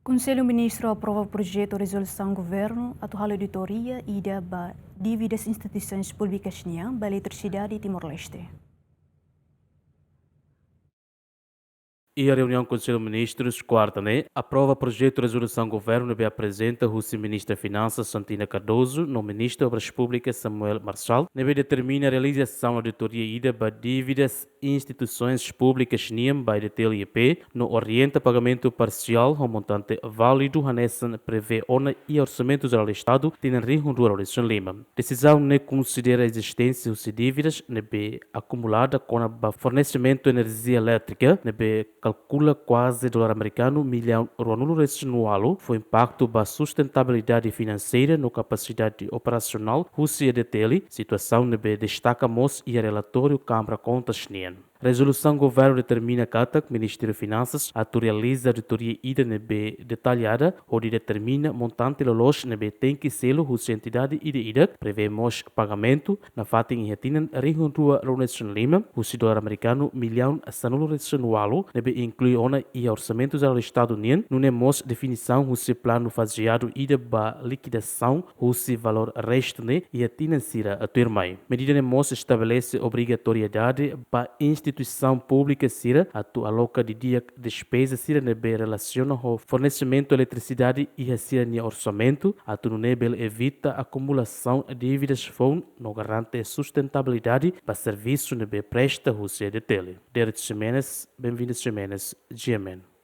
Conselho Ministro aprova o projeto de resolução do governo, atual auditoria e da dívidas instituições públicas da eletricidade de Timor-Leste. E a reunião do Conselho de Ministros, quarta, aprova o projeto de resolução do governo e apresenta o ministro da Finanças, Santina Cardoso, no ministro de Obras Públicas, Samuel Marçal, e determina a realização da auditoria ida para dívidas instituições públicas NIAM, by the TLIP, no orienta pagamento parcial, ao montante válido, Hanessan prevê ONA e orçamento geral do Estado, tem Rio Lourenço Lima. Decisão ne considera a existência de dívidas, acumulada com o fornecimento de energia elétrica, calcula quase $1 americano milhão anual, foi impacto da sustentabilidade financeira no capacidade operacional Rússia de Tele, situação destaca MOS e relatório Câmara Contas NIAN. Resolução do governo determina que o Ministério das Finanças realiza a auditoria ida detalhada, onde determina montante de loja tem que ser a entidade ida prevemos pagamento na fatem e retinan rihuntua Lourenço Lima, o $1 americano milhão anual, inclui ona e orçamento do Estado União, não temos definição o plano faseado ida ba liquidação o valor resto e a financiar a turmai. Medida nemos estabelece obrigatoriedade para instituição pública sira aloca de dia despesa sira nebe relaciona ao fornecimento de eletricidade e a sira ni orçamento não evita acumulação de dívidas fon no garante sustentabilidade para serviço nebe presta o de tele. Derek Jimenez, bem-vindos Jimenez, GMN.